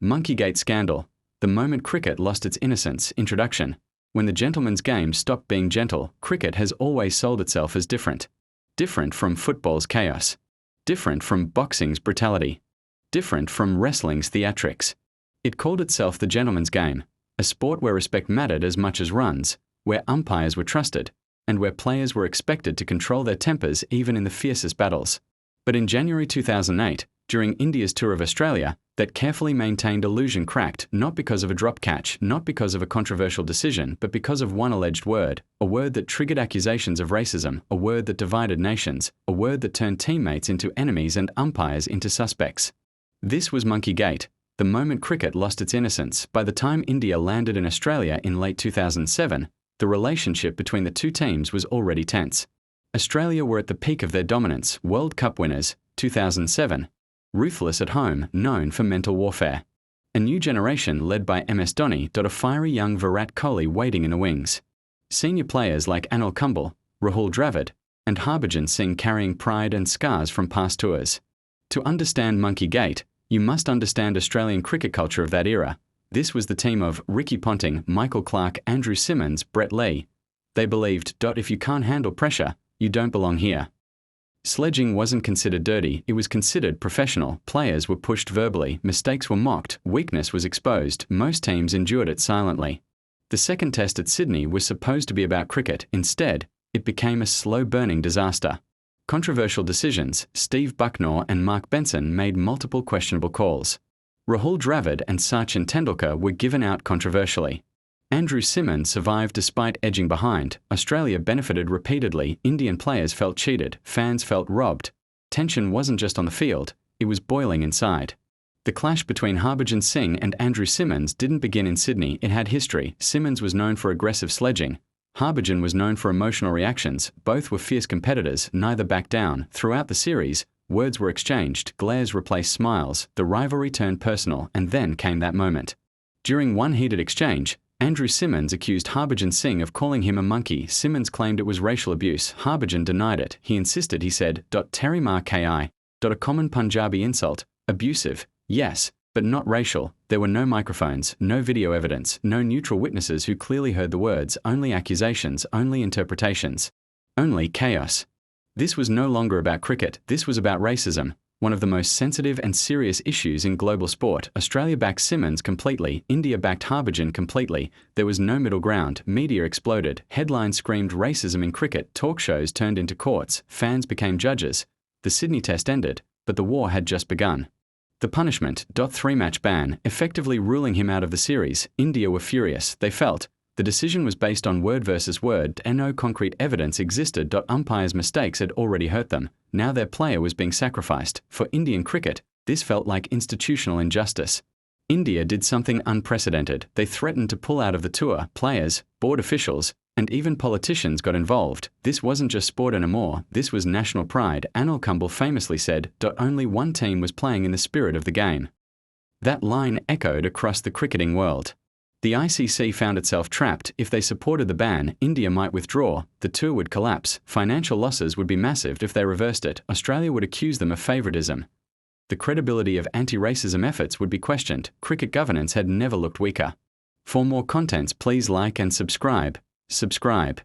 Monkeygate Scandal, the moment cricket lost its innocence. Introduction. When the gentleman's game stopped being gentle, cricket has always sold itself as different. Different from football's chaos. Different from boxing's brutality. Different from wrestling's theatrics. It called itself the gentleman's game, a sport where respect mattered as much as runs, where umpires were trusted, and where players were expected to control their tempers even in the fiercest battles. But in January 2008, during India's tour of Australia, that carefully maintained illusion cracked, not because of a drop catch, not because of a controversial decision, but because of one alleged word, a word that triggered accusations of racism, a word that divided nations, a word that turned teammates into enemies and umpires into suspects. This was Monkeygate, the moment cricket lost its innocence. By the time India landed in Australia in late 2007, the relationship between the two teams was already tense. Australia were at the peak of their dominance, World Cup winners, 2007. Ruthless at home, known for mental warfare. A new generation led by MS Dhoni. A fiery young Virat Kohli waiting in the wings. Senior players like Anil Kumble, Rahul Dravid, and Harbhajan Singh carrying pride and scars from past tours. To understand Monkeygate, you must understand Australian cricket culture of that era. This was the team of Ricky Ponting, Michael Clarke, Andrew Symonds, Brett Lee. They believed, if you can't handle pressure, you don't belong here. Sledging wasn't considered dirty, it was considered professional. Players were pushed verbally, mistakes were mocked, weakness was exposed. Most teams endured it silently. The second test at Sydney was supposed to be about cricket. Instead, it became a slow-burning disaster. Controversial decisions. Steve Bucknor and Mark Benson made multiple questionable calls. Rahul Dravid and Sachin Tendulkar were given out controversially. Andrew Symonds survived despite edging behind. Australia benefited repeatedly. Indian players felt cheated. Fans felt robbed. Tension wasn't just on the field, it was boiling inside. The clash between Harbhajan Singh and Andrew Symonds didn't begin in Sydney, it had history. Symonds was known for aggressive sledging. Harbhajan was known for emotional reactions. Both were fierce competitors, neither backed down. Throughout the series, words were exchanged, glares replaced smiles, the rivalry turned personal, and then came that moment. During one heated exchange, Andrew Symonds accused Harbhajan Singh of calling him a monkey. Symonds claimed it was racial abuse. Harbhajan denied it. He insisted, he said, "Terry Mar Ki, a common Punjabi insult, abusive, yes, but not racial. There were no microphones, no video evidence, no neutral witnesses who clearly heard the words, only accusations, only interpretations, only chaos." This was no longer about cricket, this was about racism. One of the most sensitive and serious issues in global sport. Australia backed Symonds completely, India backed Harbhajan completely. There was no middle ground. Media exploded. Headlines screamed racism in cricket. Talk shows turned into courts. Fans became judges. The Sydney Test ended, but the war had just begun. The punishment, 3-match ban, effectively ruling him out of the series. India were furious. They felt the decision was based on word versus word, and no concrete evidence existed. Umpires' mistakes had already hurt them. Now their player was being sacrificed. For Indian cricket, this felt like institutional injustice. India did something unprecedented. They threatened to pull out of the tour. Players, board officials, and even politicians got involved. This wasn't just sport anymore, this was national pride. Anil Kumble famously said, "Only one team was playing in the spirit of the game." That line echoed across the cricketing world. The ICC found itself trapped. If they supported the ban, India might withdraw, the tour would collapse, financial losses would be massive if they reversed it, Australia would accuse them of favouritism. The credibility of anti-racism efforts would be questioned. Cricket governance had never looked weaker. For more contents, please like and subscribe. Subscribe.